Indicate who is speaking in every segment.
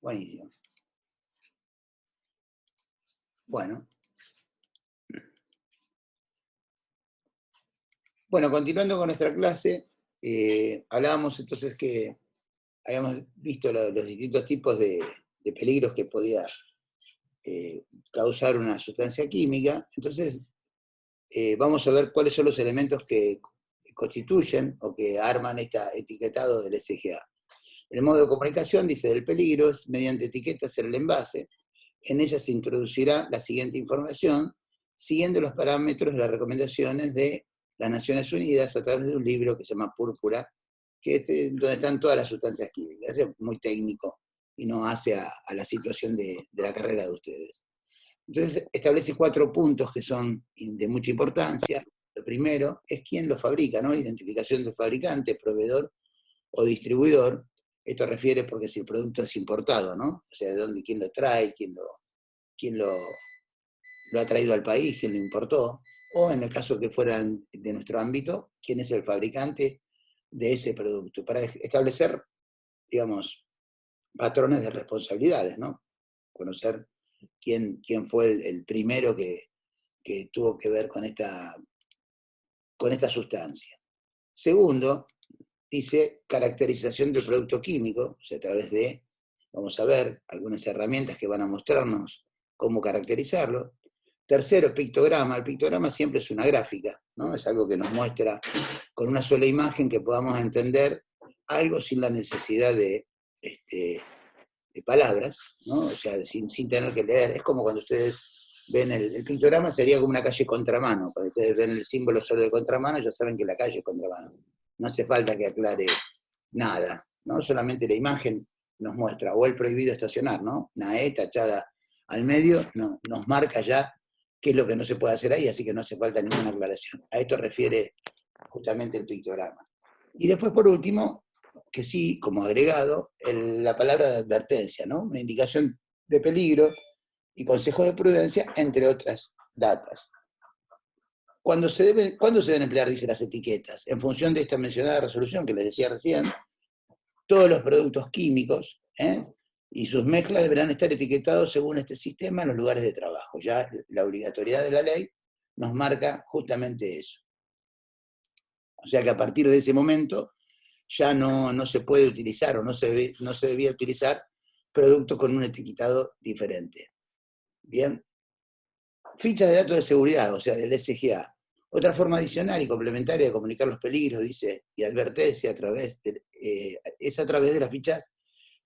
Speaker 1: Buenísimo. Bueno. Bueno, continuando con nuestra clase, hablábamos entonces que habíamos visto los distintos tipos de peligros que podía causar una sustancia química. Entonces, vamos a ver cuáles son los elementos que constituyen o que arman este etiquetado del SGA. El modo de comunicación, dice, del peligro es mediante etiquetas en el envase. En ella se introducirá la siguiente información, siguiendo los parámetros de las recomendaciones de las Naciones Unidas a través de un libro que se llama Púrpura, que es donde están todas las sustancias químicas. Es muy técnico y no hace a la situación de la carrera de ustedes. Entonces, establece 4 puntos que son de mucha importancia. Lo primero es quién lo fabrica, ¿no? Identificación del fabricante, proveedor o distribuidor. Esto refiere porque si el producto es importado, ¿no? O sea, de dónde, quién lo trae, quién lo ha traído al país, quién lo importó. O en el caso que fuera de nuestro ámbito, quién es el fabricante de ese producto. Para establecer, digamos, patrones de responsabilidades, ¿no? Conocer quién fue el primero que tuvo que ver con esta sustancia. Segundo, dice caracterización del producto químico, o sea, a través de, vamos a ver, algunas herramientas que van a mostrarnos cómo caracterizarlo. Tercero, pictograma. El pictograma siempre es una gráfica, ¿no? Es algo que nos muestra con una sola imagen que podamos entender algo sin la necesidad de palabras, ¿no? O sea, sin tener que leer. Es como cuando ustedes ven el pictograma, sería como una calle contramano. Cuando ustedes ven el símbolo solo de contramano, ya saben que la calle es contramano. No hace falta que aclare nada, ¿no? Solamente la imagen nos muestra, o el prohibido estacionar, ¿no? Una E tachada al medio nos marca ya qué es lo que no se puede hacer ahí, así que no hace falta ninguna aclaración. A esto refiere justamente el pictograma. Y después, por último, que sí, como agregado, la palabra de advertencia, ¿no? Una indicación de peligro y consejo de prudencia, entre otras datas. ¿Cuándo se deben emplear, dice, las etiquetas? En función de esta mencionada resolución que les decía recién, todos los productos químicos y sus mezclas deberán estar etiquetados según este sistema en los lugares de trabajo. Ya la obligatoriedad de la ley nos marca justamente eso. O sea que a partir de ese momento ya no se puede utilizar o no se debía utilizar productos con un etiquetado diferente. Bien. Fichas de datos de seguridad, o sea, del SGA. Otra forma adicional y complementaria de comunicar los peligros, dice, y advertencia es a través de las fichas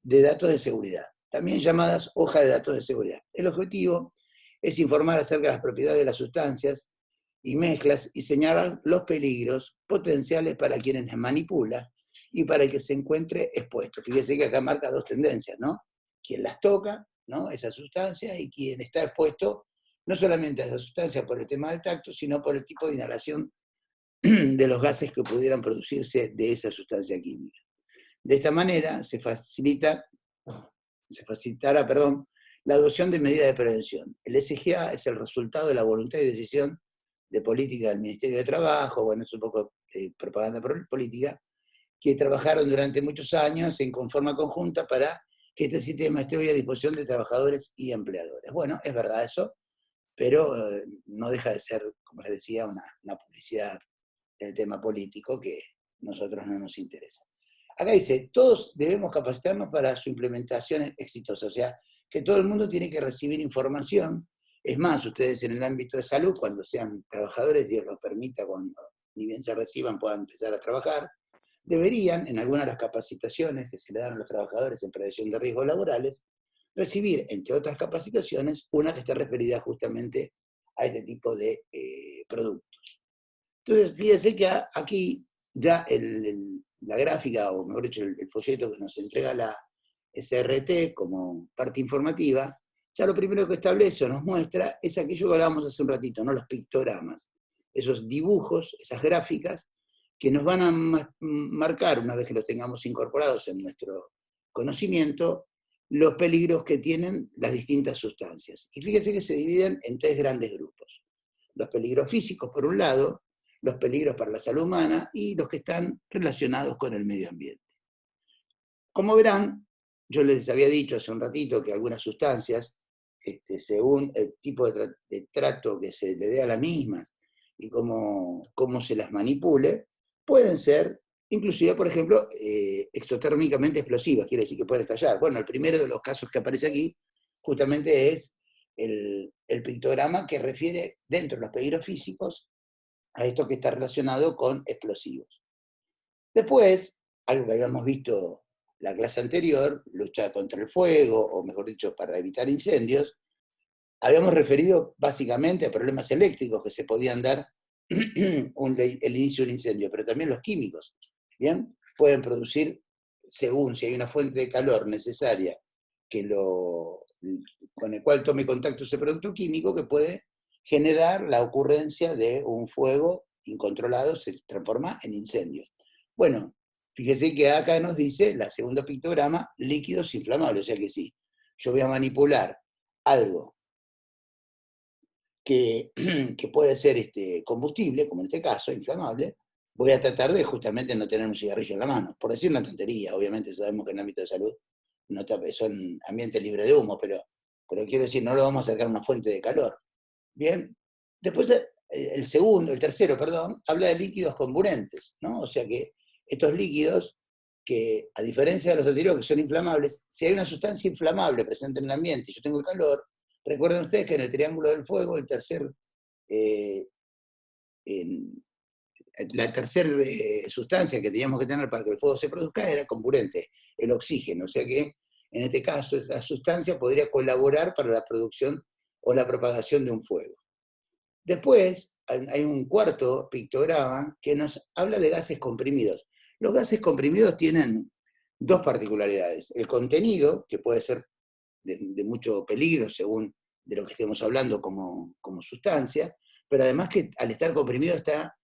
Speaker 1: de datos de seguridad, también llamadas hojas de datos de seguridad. El objetivo es informar acerca de las propiedades de las sustancias y mezclas y señalar los peligros potenciales para quienes las manipulan y para el que se encuentre expuesto. Fíjese que acá marca 2 tendencias, ¿no? Quien las toca, ¿no? Esas sustancias, y quien está expuesto no solamente a esa sustancia por el tema del tacto, sino por el tipo de inhalación de los gases que pudieran producirse de esa sustancia química. De esta manera se facilitará la adopción de medidas de prevención. El SGA es el resultado de la voluntad y decisión de política del Ministerio de Trabajo, bueno, es un poco de propaganda política, que trabajaron durante muchos años en forma conjunta para que este sistema esté hoy a disposición de trabajadores y empleadores. Bueno, es verdad eso, pero no deja de ser, como les decía, una publicidad del tema político que a nosotros no nos interesa. Acá dice, todos debemos capacitarnos para su implementación exitosa, o sea, que todo el mundo tiene que recibir información. Es más, ustedes en el ámbito de salud, cuando sean trabajadores, Dios los permita, cuando ni bien se reciban puedan empezar a trabajar, deberían, en algunas de las capacitaciones que se le dan a los trabajadores en prevención de riesgos laborales, recibir, entre otras capacitaciones, una que está referida justamente a este tipo de productos. Entonces, fíjense que aquí ya la gráfica, o mejor dicho, el folleto que nos entrega la SRT como parte informativa, ya lo primero que establece o nos muestra es aquello que hablábamos hace un ratito, ¿no? Los pictogramas, esos dibujos, esas gráficas, que nos van a marcar, una vez que los tengamos incorporados en nuestro conocimiento, los peligros que tienen las distintas sustancias. Y fíjese que se dividen en 3 grandes grupos. Los peligros físicos, por un lado, los peligros para la salud humana y los que están relacionados con el medio ambiente. Como verán, yo les había dicho hace un ratito que algunas sustancias, según el tipo de trato que se le dé a las mismas y cómo se las manipule, pueden ser, inclusive, por ejemplo, exotérmicamente explosivas, quiere decir que pueden estallar. Bueno, el primero de los casos que aparece aquí justamente es el pictograma que refiere, dentro de los peligros físicos, a esto que está relacionado con explosivos. Después, algo que habíamos visto la clase anterior, lucha contra el fuego, o mejor dicho, para evitar incendios, habíamos referido básicamente a problemas eléctricos que se podían dar el inicio de un incendio, pero también los químicos, ¿bien? Pueden producir, según si hay una fuente de calor necesaria con el cual tome contacto ese producto químico, que puede generar la ocurrencia de un fuego incontrolado, se transforma en incendio. Bueno, fíjese que acá nos dice, la segunda pictograma, líquidos inflamables, o sea que sí, yo voy a manipular algo que puede ser combustible, como en este caso, inflamable, voy a tratar de justamente no tener un cigarrillo en la mano. Por decir una tontería, obviamente sabemos que en el ámbito de salud no son ambientes libres de humo, pero quiero decir, no lo vamos a acercar a una fuente de calor. Bien, después el tercero, habla de líquidos comburentes, ¿no? O sea que estos líquidos, que a diferencia de los anteriores que son inflamables, si hay una sustancia inflamable presente en el ambiente y yo tengo el calor, recuerden ustedes que en el triángulo del fuego, la tercera sustancia que teníamos que tener para que el fuego se produzca era comburente, el oxígeno. O sea que en este caso esa sustancia podría colaborar para la producción o la propagación de un fuego. Después hay un cuarto pictograma que nos habla de gases comprimidos. Los gases comprimidos tienen 2 particularidades. El contenido, que puede ser de mucho peligro según de lo que estemos hablando como sustancia, pero además que al estar comprimido está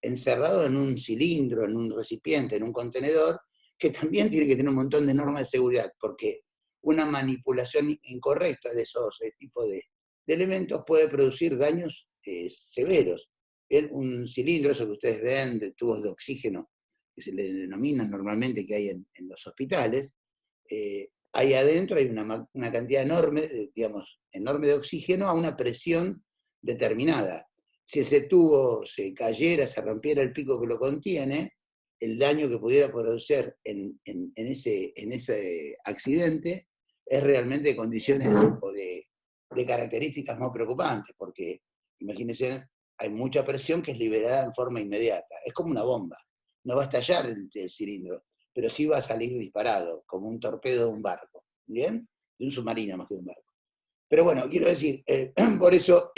Speaker 1: encerrado en un cilindro, en un recipiente, en un contenedor, que también tiene que tener un montón de normas de seguridad, porque una manipulación incorrecta de esos tipos de elementos puede producir daños severos. Un cilindro, eso que ustedes ven, de tubos de oxígeno, que se le denominan normalmente que hay en los hospitales, ahí adentro hay una cantidad enorme, enorme de oxígeno a una presión determinada. Si ese tubo se cayera, se rompiera el pico que lo contiene, el daño que pudiera producir en ese accidente es realmente de condiciones o de características más preocupantes, porque imagínense, hay mucha presión que es liberada en forma inmediata. Es como una bomba. No va a estallar el cilindro, pero sí va a salir disparado, como un torpedo de un barco, ¿bien? De un submarino más que de un barco. Pero bueno, quiero decir, por eso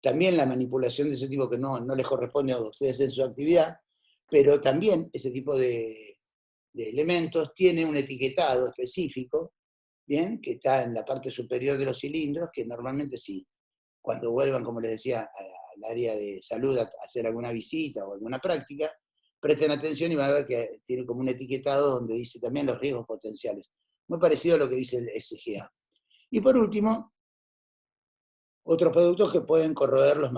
Speaker 1: también la manipulación de ese tipo que no les corresponde a ustedes en su actividad, pero también ese tipo de elementos tiene un etiquetado específico, ¿bien? Que está en la parte superior de los cilindros, que normalmente sí, cuando vuelvan, como les decía, al área de salud a hacer alguna visita o alguna práctica, presten atención y van a ver que tiene como un etiquetado donde dice también los riesgos potenciales. Muy parecido a lo que dice el SGA. Y por último, otros productos que pueden corroer los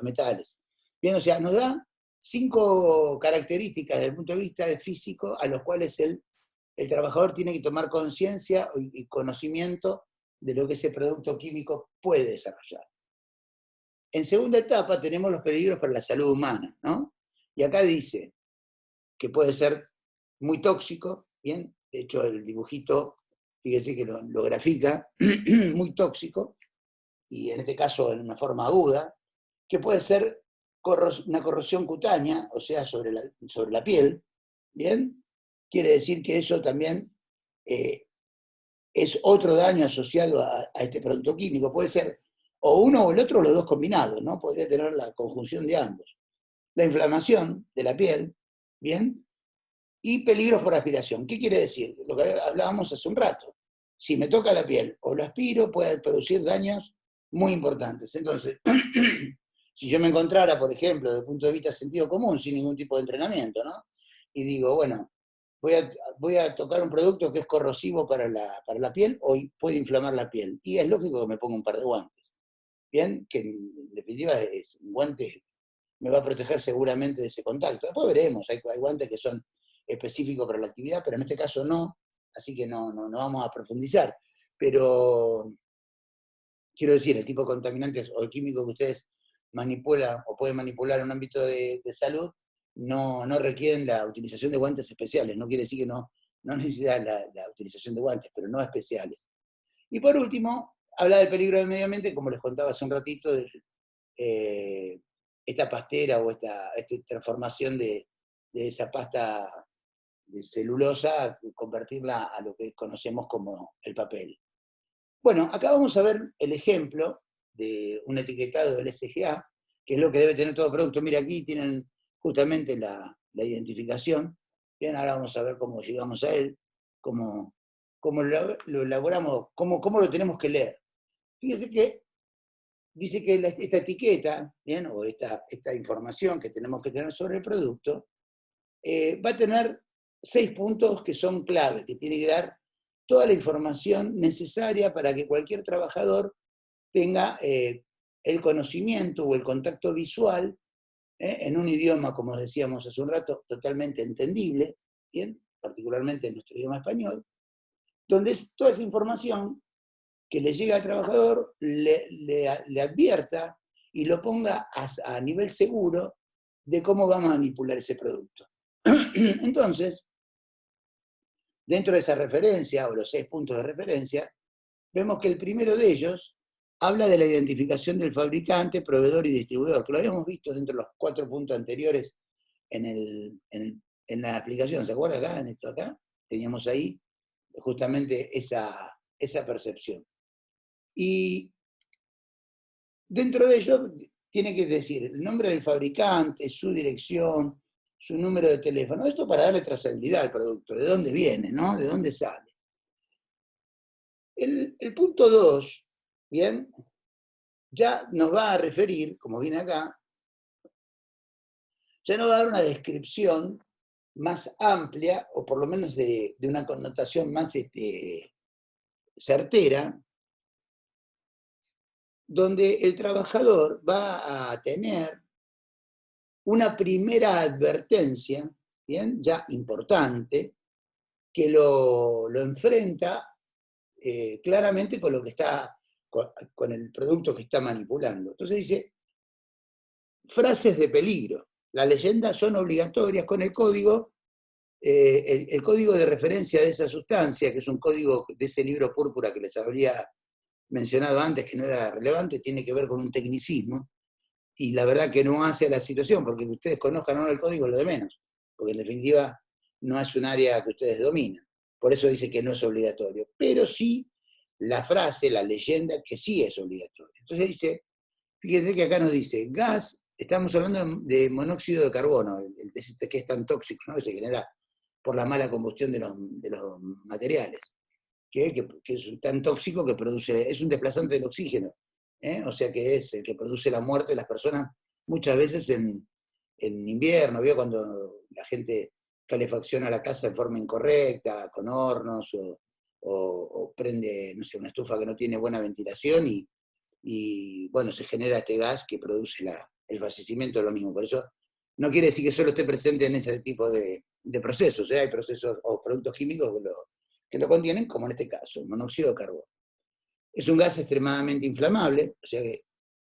Speaker 1: metales. Bien, o sea, nos da 5 características desde el punto de vista físico a los cuales el trabajador tiene que tomar conciencia y conocimiento de lo que ese producto químico puede desarrollar. En segunda etapa tenemos los peligros para la salud humana, ¿no? Y acá dice que puede ser muy tóxico, ¿bien? De hecho, el dibujito, fíjense que lo grafica, muy tóxico, y en este caso en una forma aguda, que puede ser una corrosión cutánea, o sea, sobre la piel, ¿bien? Quiere decir que eso también es otro daño asociado a este producto químico. Puede ser o uno o el otro, o los dos combinados, ¿no? Podría tener la conjunción de ambos. La inflamación de la piel, ¿bien? Y peligros por aspiración. ¿Qué quiere decir? Lo que hablábamos hace un rato. Si me toca la piel o lo aspiro, puede producir daños muy importantes. Entonces, si yo me encontrara, por ejemplo, desde el punto de vista sentido común, sin ningún tipo de entrenamiento, ¿no? Y digo, bueno, voy a tocar un producto que es corrosivo para la piel o puede inflamar la piel. Y es lógico que me ponga un par de guantes. Bien, que en definitiva es un guante me va a proteger seguramente de ese contacto. Después veremos, hay guantes que son específicos para la actividad, pero en este caso no, así que no vamos a profundizar. Pero quiero decir, el tipo de contaminantes o el químico que ustedes manipulan o pueden manipular en un ámbito de salud no requieren la utilización de guantes especiales. No quiere decir que no necesitan la utilización de guantes, pero no especiales. Y por último, habla del peligro del medio ambiente, como les contaba hace un ratito, de esta pastera o esta transformación de esa pasta de celulosa, convertirla a lo que conocemos como el papel. Bueno, acá vamos a ver el ejemplo de un etiquetado del SGA, que es lo que debe tener todo producto. Mira, aquí tienen justamente la identificación. Bien, ahora vamos a ver cómo llegamos a él, cómo lo elaboramos, cómo lo tenemos que leer. Fíjense que dice que esta etiqueta, bien, o esta información que tenemos que tener sobre el producto, va a tener 6 puntos que son clave, que tiene que dar toda la información necesaria para que cualquier trabajador tenga el conocimiento o el contacto visual en un idioma, como decíamos hace un rato, totalmente entendible, ¿bien? Particularmente en nuestro idioma español, donde toda esa información que le llega al trabajador le advierta y lo ponga a nivel seguro de cómo va a manipular ese producto. Entonces, dentro de esa referencia, o los 6 puntos de referencia, vemos que el primero de ellos habla de la identificación del fabricante, proveedor y distribuidor, que lo habíamos visto dentro de los 4 puntos anteriores en la aplicación. ¿Se acuerda acá? En esto acá, teníamos ahí justamente esa percepción. Y dentro de ello tiene que decir el nombre del fabricante, su dirección, su número de teléfono. Esto para darle trazabilidad al producto, de dónde viene, ¿no? De dónde sale. El punto 2, ¿bien? Ya nos va a referir, como viene acá, ya nos va a dar una descripción más amplia, o por lo menos de una connotación más certera, donde el trabajador va a tener una primera advertencia, ¿bien? Ya importante, que lo enfrenta claramente con lo que está, con el producto que está manipulando. Entonces dice, frases de peligro. Las leyendas son obligatorias con el código, el código de referencia de esa sustancia, que es un código de ese libro púrpura que les habría mencionado antes, que no era relevante, tiene que ver con un tecnicismo, y la verdad que no hace a la situación, porque que ustedes conozcan o no el código es lo de menos, porque en definitiva no es un área que ustedes dominan. Por eso dice que no es obligatorio, pero sí la frase, la leyenda, que sí es obligatoria. Entonces dice, fíjense que acá nos dice, gas, estamos hablando de monóxido de carbono, que es tan tóxico, ¿no? Que se genera por la mala combustión de los materiales, que es tan tóxico que produce, es un desplazante del oxígeno, o sea que es el que produce la muerte de las personas muchas veces en invierno, ¿vio? Cuando la gente calefacciona la casa de forma incorrecta, con hornos, o prende, no sé, una estufa que no tiene buena ventilación y bueno, se genera este gas que produce el fallecimiento de lo mismo. Por eso no quiere decir que solo esté presente en ese tipo de procesos, hay procesos o productos químicos que lo contienen, como en este caso, el monóxido de carbono. Es un gas extremadamente inflamable, o sea que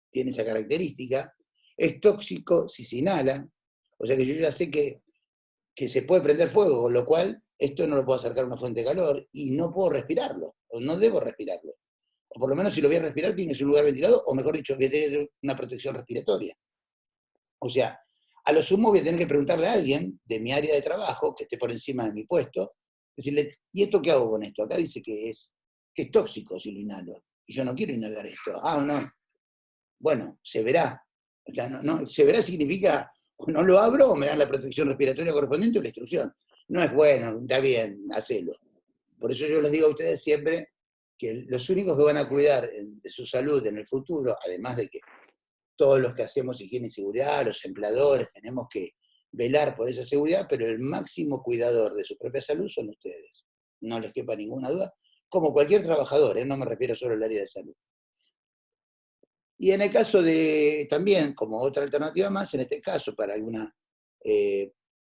Speaker 1: tiene esa característica. Es tóxico si se inhala, o sea que yo ya sé que se puede prender fuego, con lo cual esto no lo puedo acercar a una fuente de calor y no puedo respirarlo, o no debo respirarlo. O por lo menos si lo voy a respirar tiene que ser un lugar ventilado, o mejor dicho, voy a tener una protección respiratoria. O sea, a lo sumo voy a tener que preguntarle a alguien de mi área de trabajo, que esté por encima de mi puesto, decirle, ¿y esto qué hago con esto? Acá dice que es tóxico si lo inhalo, y yo no quiero inhalar esto. Ah, no. Bueno, se verá. O sea, se verá significa, o no lo abro, o me dan la protección respiratoria correspondiente o la instrucción. No es bueno, está bien, hacelo. Por eso yo les digo a ustedes siempre que los únicos que van a cuidar de su salud en el futuro, además de que todos los que hacemos higiene y seguridad, los empleadores, tenemos que velar por esa seguridad, pero el máximo cuidador de su propia salud son ustedes. No les quepa ninguna duda, como cualquier trabajador, no me refiero solo al área de salud. Y en el caso de, también, como otra alternativa más, en este caso, para alguna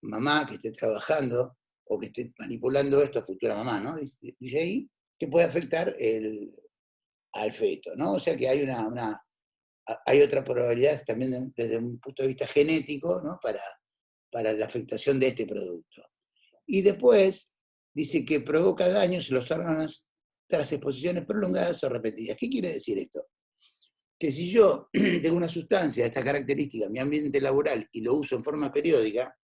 Speaker 1: mamá que esté trabajando o que esté manipulando esto, futura mamá, ¿no? Dice ahí, que puede afectar al feto, ¿no? O sea que hay hay otra probabilidad también desde un punto de vista genético, ¿no? Para la afectación de este producto. Y después dice que provoca daños en los órganos tras exposiciones prolongadas o repetidas. ¿Qué quiere decir esto? Que si yo tengo una sustancia de esta característica en mi ambiente laboral y lo uso en forma periódica,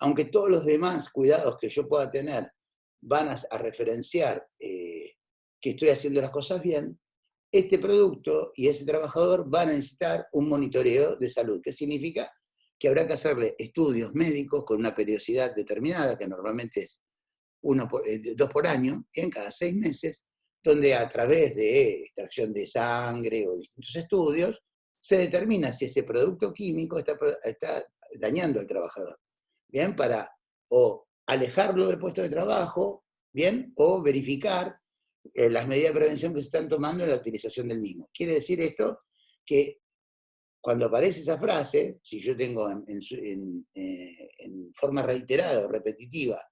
Speaker 1: aunque todos los demás cuidados que yo pueda tener van a referenciar que estoy haciendo las cosas bien, este producto y ese trabajador van a necesitar un monitoreo de salud. ¿Qué significa? Que habrá que hacerle estudios médicos con una periodicidad determinada, que normalmente es 2 por año, en cada 6 meses, donde a través de extracción de sangre o distintos estudios, se determina si ese producto químico está dañando al trabajador. Bien, para o alejarlo del puesto de trabajo, bien, o verificar las medidas de prevención que se están tomando en la utilización del mismo. Quiere decir esto que cuando aparece esa frase, si yo tengo en forma reiterada o repetitiva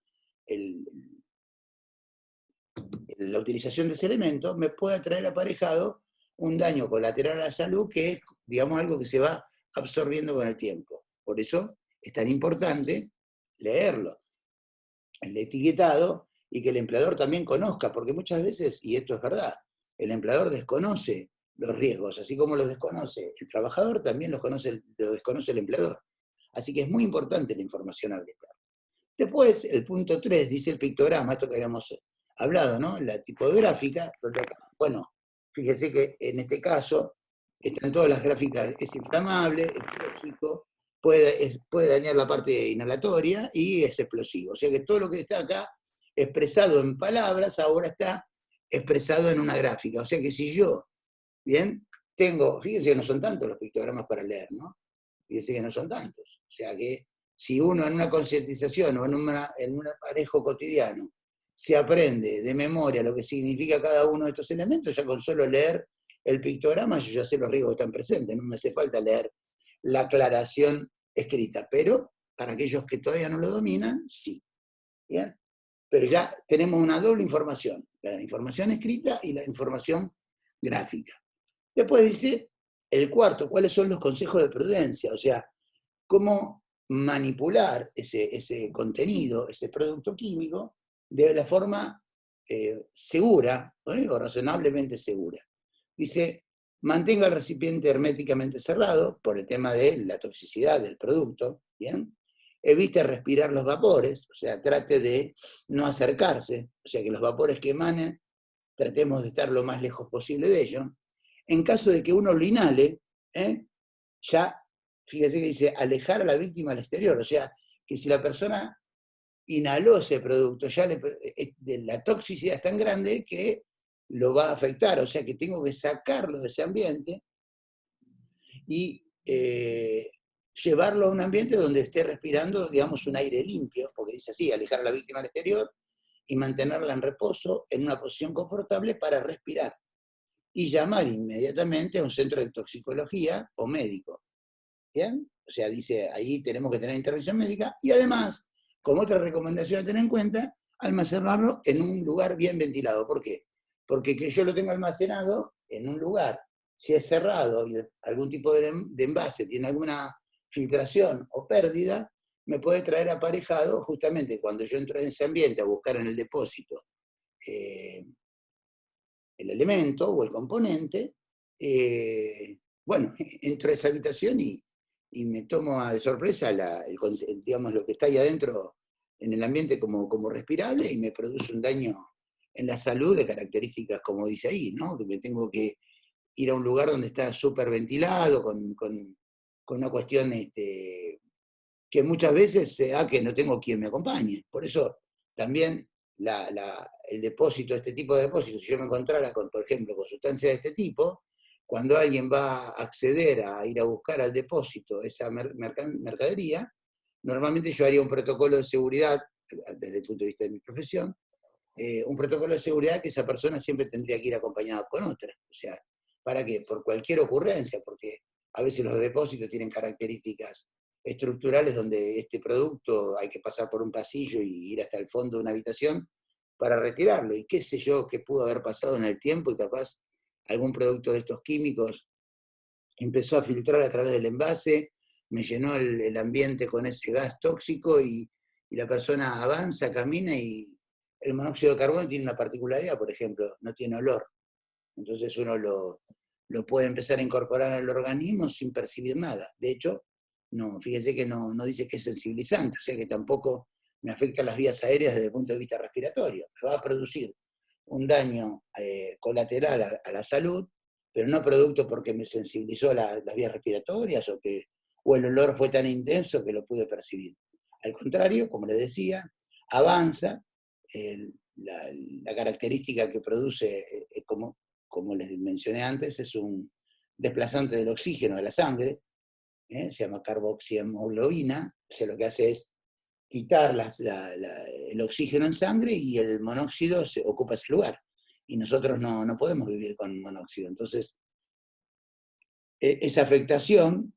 Speaker 1: la utilización de ese elemento, me puede traer aparejado un daño colateral a la salud que es, digamos, algo que se va absorbiendo con el tiempo. Por eso es tan importante leerlo, el etiquetado, y que el empleador también conozca, porque muchas veces, y esto es verdad, el empleador desconoce los riesgos, así como los desconoce el trabajador, también lo desconoce el empleador. Así que es muy importante la información al estar. Después, el punto 3 dice el pictograma, esto que habíamos hablado, ¿no? La tipográfica, bueno, fíjese que en este caso están todas las gráficas, es inflamable, es tóxico, puede dañar la parte inhalatoria y es explosivo. O sea que todo lo que está acá expresado en palabras ahora está expresado en una gráfica. O sea que si yo, bien, fíjense que no son tantos los pictogramas para leer, ¿no? Fíjense que no son tantos. O sea que si uno en una concientización o en un manejo cotidiano se aprende de memoria lo que significa cada uno de estos elementos, ya con solo leer el pictograma yo ya sé los riesgos que están presentes, no me hace falta leer la aclaración escrita, pero para aquellos que todavía no lo dominan, sí. ¿Bien? Pero ya tenemos una doble información, la información escrita y la información gráfica. Después dice el cuarto, ¿cuáles son los consejos de prudencia? O sea, cómo manipular ese contenido, ese producto químico, de la forma segura, o razonablemente segura. Dice, mantenga el recipiente herméticamente cerrado por el tema de la toxicidad del producto, ¿bien? Evite respirar los vapores, o sea, trate de no acercarse, o sea, que los vapores que emanen, tratemos de estar lo más lejos posible de ellos. En caso de que uno lo inhale, ya, fíjese que dice, alejar a la víctima al exterior, o sea, que si la persona inhaló ese producto, ya la toxicidad es tan grande que lo va a afectar, o sea que tengo que sacarlo de ese ambiente y llevarlo a un ambiente donde esté respirando, digamos, un aire limpio, porque dice así, alejar a la víctima al exterior y mantenerla en reposo, en una posición confortable para respirar, y llamar inmediatamente a un centro de toxicología o médico. ¿Bien? O sea, dice, ahí tenemos que tener intervención médica, y además, como otra recomendación a tener en cuenta, almacenarlo en un lugar bien ventilado. ¿Por qué? Porque que yo lo tenga almacenado en un lugar, si es cerrado y algún tipo de envase tiene alguna filtración o pérdida, me puede traer aparejado justamente cuando yo entro en ese ambiente a buscar en el depósito el elemento o el componente, bueno, entro a esa habitación y me tomo de sorpresa digamos, lo que está ahí adentro en el ambiente como respirable, y me produce un daño en la salud de características como dice ahí, ¿no? Que me tengo que ir a un lugar donde está súper ventilado, con una cuestión que muchas veces se da que no tengo quien me acompañe. Por eso también el depósito, este tipo de depósitos, si yo me encontrara, por ejemplo, con sustancias de este tipo, cuando alguien va a acceder a ir a buscar al depósito esa mercadería, normalmente yo haría un protocolo de seguridad, desde el punto de vista de mi profesión, un protocolo de seguridad que esa persona siempre tendría que ir acompañada con otra. O sea, ¿para qué? Por cualquier ocurrencia, porque a veces los depósitos tienen características estructurales donde este producto hay que pasar por un pasillo y ir hasta el fondo de una habitación para retirarlo. Y qué sé yo, qué pudo haber pasado en el tiempo y capaz algún producto de estos químicos empezó a filtrar a través del envase, me llenó el ambiente con ese gas tóxico y la persona avanza, camina y el monóxido de carbono tiene una particularidad, por ejemplo, no tiene olor. Entonces uno lo puede empezar a incorporar al organismo sin percibir nada. De hecho, no, fíjese que no dice que es sensibilizante, o sea que tampoco me afecta las vías aéreas desde el punto de vista respiratorio. Me va a producir un daño colateral a la salud, pero no producto porque me sensibilizó las vías respiratorias o el olor fue tan intenso que lo pude percibir. Al contrario, como les decía, avanza, la característica que produce, como les mencioné antes, es un desplazante del oxígeno de la sangre, se llama carboxihemoglobina, o sea, lo que hace es quitar el oxígeno en sangre y el monóxido ocupa ese lugar. Y nosotros no podemos vivir con monóxido. Entonces, esa afectación,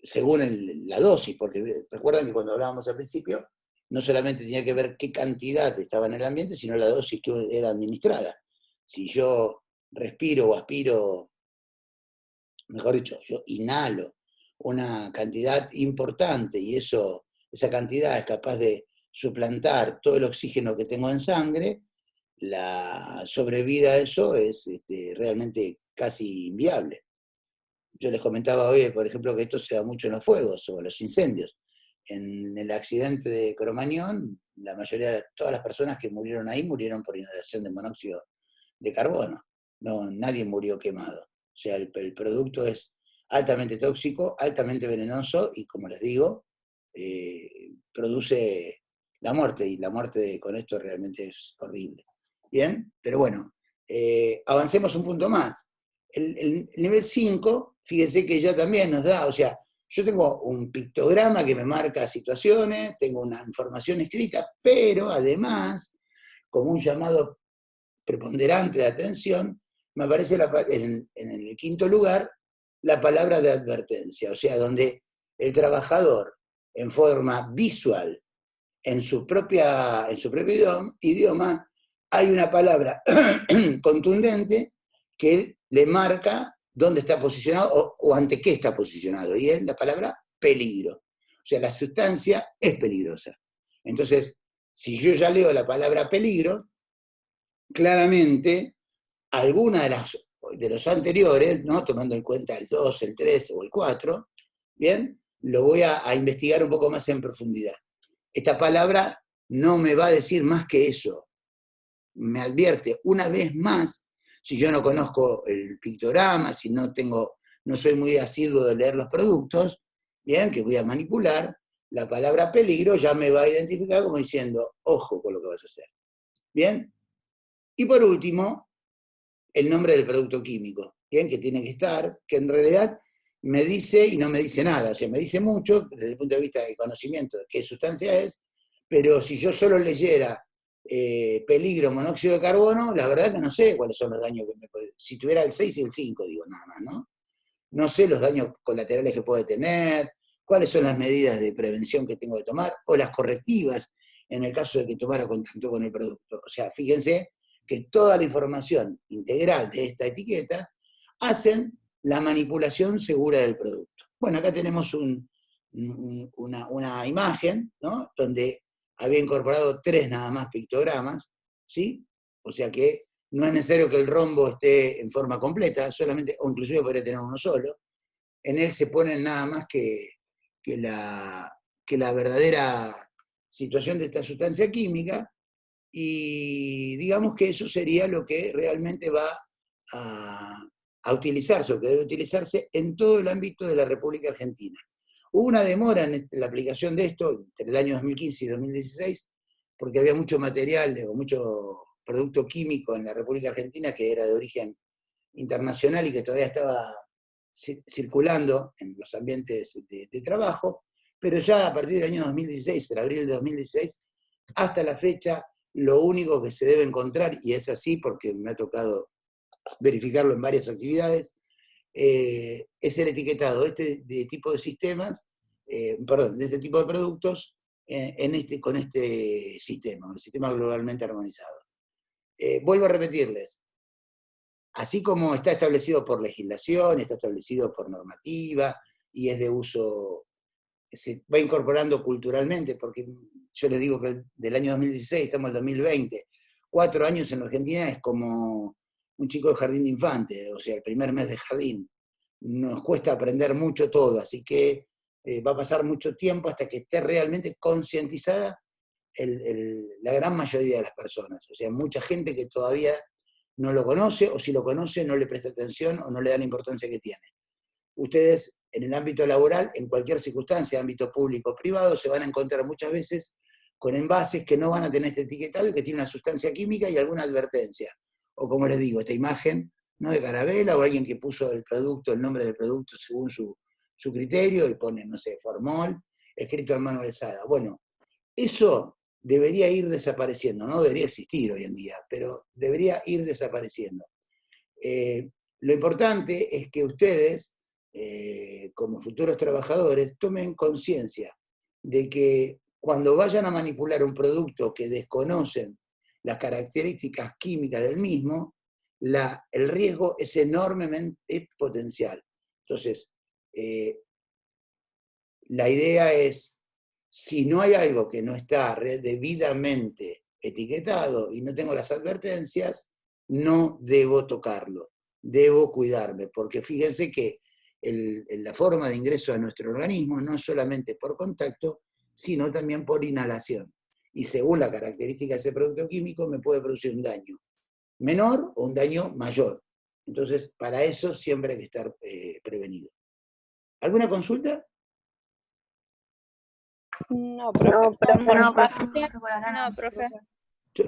Speaker 1: según la dosis, porque recuerdan que cuando hablábamos al principio, no solamente tenía que ver qué cantidad estaba en el ambiente, sino la dosis que era administrada. Si yo respiro o aspiro, mejor dicho, yo inhalo una cantidad importante y esa cantidad es capaz de suplantar todo el oxígeno que tengo en sangre, la sobrevida de eso es realmente casi inviable. Yo les comentaba hoy, por ejemplo, que esto se da mucho en los fuegos o en los incendios. En el accidente de Cromañón, la mayoría de todas las personas que murieron ahí murieron por inhalación de monóxido de carbono. No, nadie murió quemado. O sea, el producto es altamente tóxico, altamente venenoso y, como les digo, produce la muerte, y la muerte con esto realmente es horrible. Bien, pero bueno, avancemos un punto más. El nivel 5, fíjense que ya también nos da, o sea, yo tengo un pictograma que me marca situaciones, tengo una información escrita, pero además, como un llamado preponderante de atención, me aparece en el quinto lugar la palabra de advertencia, o sea, donde el trabajador, en forma visual, en su propio idioma, hay una palabra contundente que le marca dónde está posicionado o ante qué está posicionado, y es la palabra peligro. O sea, la sustancia es peligrosa. Entonces, si yo ya leo la palabra peligro, claramente alguna de los anteriores, ¿no? Tomando en cuenta el 2, el 3 o el 4, ¿bien? Lo voy a investigar un poco más en profundidad. Esta palabra no me va a decir más que eso. Me advierte una vez más, si yo no conozco el pictograma, si no soy muy asiduo de leer los productos, bien, que voy a manipular, la palabra peligro ya me va a identificar como diciendo, ojo con lo que vas a hacer. Bien. Y por último, el nombre del producto químico, bien, que tiene que estar, que en realidad me dice y no me dice nada, o sea, me dice mucho desde el punto de vista del conocimiento de qué sustancia es, pero si yo solo leyera peligro, monóxido de carbono, la verdad que no sé cuáles son los daños que me puede, si tuviera el 6 y el 5, digo, nada más, ¿no? No sé los daños colaterales que puede tener, cuáles son las medidas de prevención que tengo que tomar, o las correctivas en el caso de que tomara contacto con el producto. O sea, fíjense que toda la información integral de esta etiqueta hacen la manipulación segura del producto. Bueno, acá tenemos una imagen, ¿no? Donde había incorporado 3 nada más pictogramas, ¿sí? O sea que no es necesario que el rombo esté en forma completa, solamente, o inclusive podría tener uno solo. En él se ponen nada más que la verdadera situación de esta sustancia química, y digamos que eso sería lo que realmente va a utilizarse, o que debe utilizarse en todo el ámbito de la República Argentina. Hubo una demora en la aplicación de esto entre el año 2015 y 2016, porque había mucho material o mucho producto químico en la República Argentina que era de origen internacional y que todavía estaba circulando en los ambientes de trabajo, pero ya a partir del año 2016, en abril de 2016, hasta la fecha, lo único que se debe encontrar, y es así porque me ha tocado verificarlo en varias actividades, es el etiquetado de tipo de sistemas, perdón, de este tipo de productos con este sistema, un sistema globalmente armonizado. Vuelvo a repetirles, así como está establecido por legislación, está establecido por normativa, y es de uso, se va incorporando culturalmente, porque yo les digo que del año 2016 estamos en el 2020, 4 años en Argentina es como un chico de jardín de infante, o sea, el primer mes de jardín. Nos cuesta aprender mucho todo, así que va a pasar mucho tiempo hasta que esté realmente concientizada la gran mayoría de las personas. O sea, mucha gente que todavía no lo conoce, o si lo conoce no le presta atención o no le da la importancia que tiene. Ustedes en el ámbito laboral, en cualquier circunstancia, ámbito público o privado, se van a encontrar muchas veces con envases que no van a tener este etiquetado y que tienen una sustancia química y alguna advertencia. O como les digo, esta imagen, no de carabela, o alguien que puso el producto, el nombre del producto según su criterio, y pone, no sé, formol, escrito en mano alzada. Bueno, eso debería ir desapareciendo, no debería existir hoy en día, pero debería ir desapareciendo. Lo importante es que ustedes, como futuros trabajadores, tomen conciencia de que cuando vayan a manipular un producto que desconocen las características químicas del mismo, el riesgo es enormemente potencial. Entonces, la idea es, si no hay algo que no está debidamente etiquetado y no tengo las advertencias, no debo tocarlo, debo cuidarme, porque fíjense que la forma de ingreso a nuestro organismo no es solamente por contacto, sino también por inhalación. Y según la característica de ese producto químico, me puede producir un daño menor o un daño mayor. Entonces, para eso siempre hay que estar prevenido. ¿Alguna consulta?
Speaker 2: No, profe.
Speaker 3: No, profe.
Speaker 1: Yo,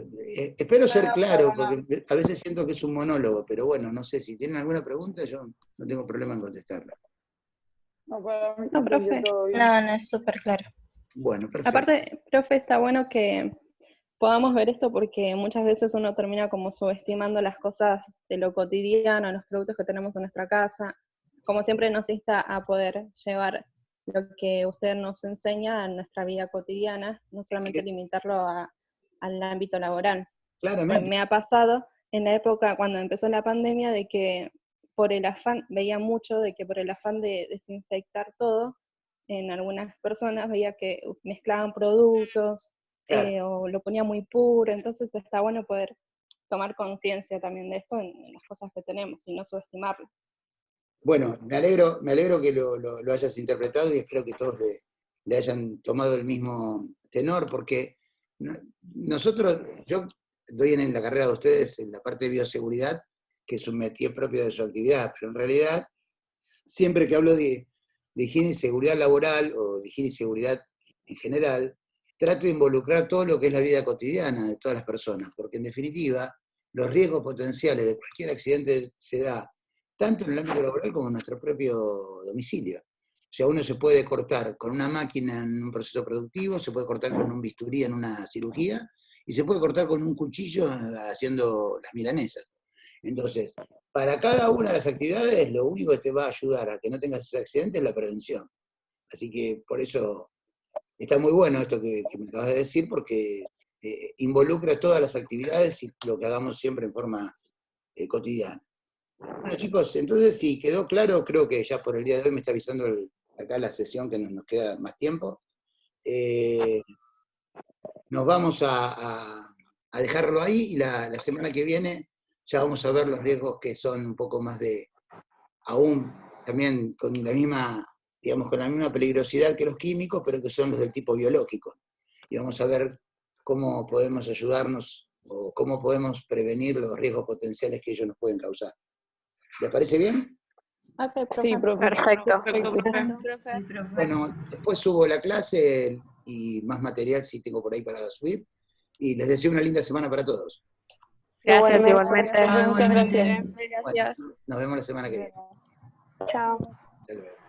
Speaker 1: espero ser claro, porque a veces siento que es un monólogo, pero bueno, no sé, si tienen alguna pregunta, yo no tengo problema en contestarla.
Speaker 2: No, para mí
Speaker 3: No, profe.
Speaker 2: todo bien.
Speaker 3: No, es súper claro.
Speaker 1: Bueno, perfecto.
Speaker 2: Aparte, profe, está bueno que podamos ver esto porque muchas veces uno termina como subestimando las cosas de lo cotidiano, los productos que tenemos en nuestra casa. Como siempre nos insta a poder llevar lo que usted nos enseña a nuestra vida cotidiana, no solamente limitarlo al ámbito laboral.
Speaker 1: Claramente.
Speaker 2: Me ha pasado en la época cuando empezó la pandemia de que por el afán, veía mucho de que por el afán de desinfectar todo, en algunas personas veía que mezclaban productos,
Speaker 1: Claro.
Speaker 2: o lo ponía muy puro, entonces está bueno poder tomar conciencia también de esto en las cosas que tenemos y no subestimarlo.
Speaker 1: Bueno, me alegro que lo hayas interpretado y espero que todos le hayan tomado el mismo tenor, porque nosotros, yo doy en la carrera de ustedes en la parte de bioseguridad, que es un métier propio de su actividad, pero en realidad, siempre que hablo de higiene y seguridad laboral o de higiene y seguridad en general, trato de involucrar todo lo que es la vida cotidiana de todas las personas, porque en definitiva, los riesgos potenciales de cualquier accidente se da tanto en el ámbito laboral como en nuestro propio domicilio. O sea, uno se puede cortar con una máquina en un proceso productivo, se puede cortar con un bisturí en una cirugía, y se puede cortar con un cuchillo haciendo las milanesas. Entonces, para cada una de las actividades, lo único que te va a ayudar a que no tengas ese accidente es la prevención. Así que por eso está muy bueno esto que me acabas de decir, porque involucra todas las actividades y lo que hagamos siempre en forma cotidiana. Bueno, chicos, entonces si quedó claro, creo que ya por el día de hoy me está avisando acá la sesión que nos queda más tiempo. Nos vamos a dejarlo ahí y la semana que viene ya vamos a ver los riesgos que son un poco más aún también con la misma, digamos, con la misma peligrosidad que los químicos, pero que son los del tipo biológico. Y vamos a ver cómo podemos ayudarnos o cómo podemos prevenir los riesgos potenciales que ellos nos pueden causar. ¿Les parece bien?
Speaker 2: Okay,
Speaker 3: Sí, profe.
Speaker 4: Perfecto.
Speaker 3: Profe.
Speaker 1: Bueno, después subo la clase y más material si tengo por ahí para subir. Y les deseo una linda semana para todos.
Speaker 4: Gracias igualmente.
Speaker 3: Muchas gracias.
Speaker 1: Bueno, nos vemos la semana que viene.
Speaker 4: Chao.
Speaker 1: Hasta luego.